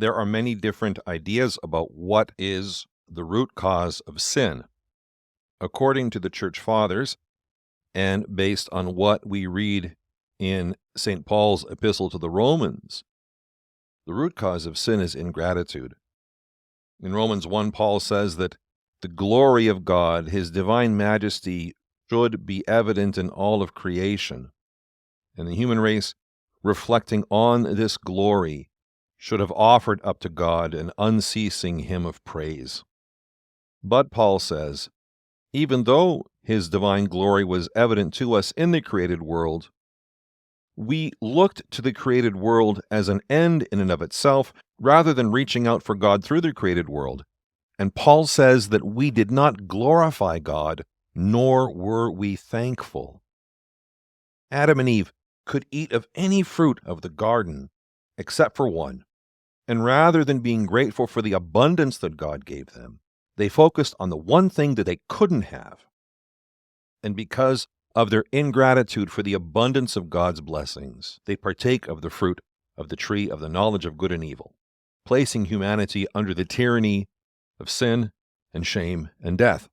There are many different ideas about what is the root cause of sin. According to the Church Fathers, and based on what we read in St. Paul's epistle to the Romans, the root cause of sin is ingratitude. In Romans 1, Paul says that the glory of God, his divine majesty, should be evident in all of creation, and the human race, reflecting on this glory, should have offered up to God an unceasing hymn of praise. But Paul says, even though his divine glory was evident to us in the created world, we looked to the created world as an end in and of itself, rather than reaching out for God through the created world. And Paul says that we did not glorify God, nor were we thankful. Adam and Eve could eat of any fruit of the garden except for one. And rather than being grateful for the abundance that God gave them, they focused on the one thing that they couldn't have. And because of their ingratitude for the abundance of God's blessings, they partake of the fruit of the tree of the knowledge of good and evil, placing humanity under the tyranny of sin and shame and death.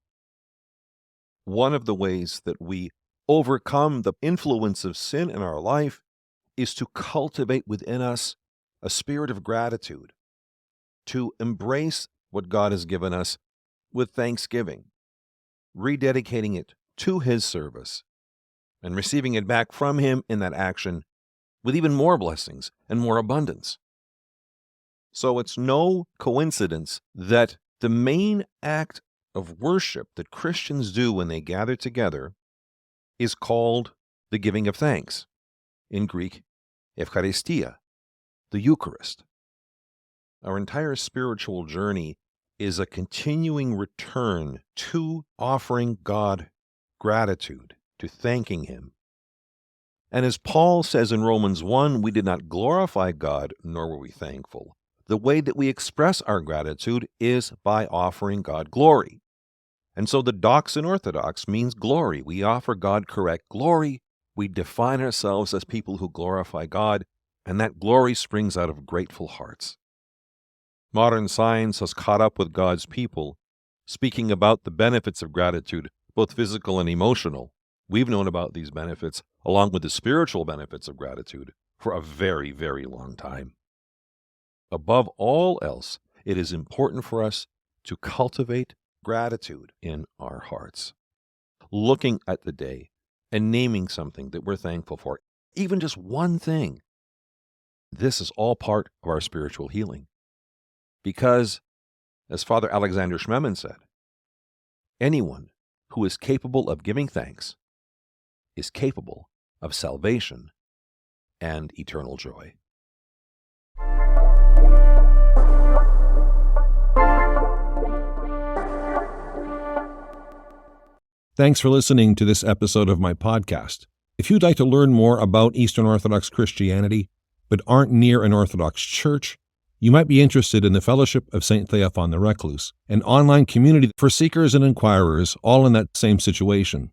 One of the ways that we overcome the influence of sin in our life is to cultivate within us a spirit of gratitude, to embrace what God has given us with thanksgiving, rededicating it to his service, and receiving it back from him in that action with even more blessings and more abundance. So it's no coincidence that the main act of worship that Christians do when they gather together is called the giving of thanks, in Greek, Eucharistia, the Eucharist. Our entire spiritual journey is a continuing return to offering God gratitude, to thanking him. And as Paul says in Romans 1, we did not glorify God, nor were we thankful. The way that we express our gratitude is by offering God glory. And so the doxin orthodox means glory. We offer God correct glory. We define ourselves as people who glorify God, and that glory springs out of grateful hearts. Modern science has caught up with God's people, speaking about the benefits of gratitude, both physical and emotional. We've known about these benefits, along with the spiritual benefits of gratitude, for a very, very long time. Above all else, it is important for us to cultivate gratitude in our hearts, looking at the day and naming something that we're thankful for, even just one thing. This is all part of our spiritual healing. Because, as Father Alexander Schmemann said, anyone who is capable of giving thanks is capable of salvation and eternal joy. Thanks for listening to this episode of my podcast. If you'd like to learn more about Eastern Orthodox Christianity, but aren't near an Orthodox church, you might be interested in the Fellowship of St. Theophan the Recluse, an online community for seekers and inquirers, all in that same situation.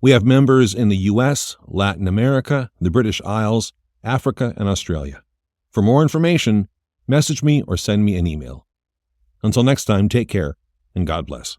We have members in the U.S., Latin America, the British Isles, Africa, and Australia. For more information, message me or send me an email. Until next time, take care, and God bless.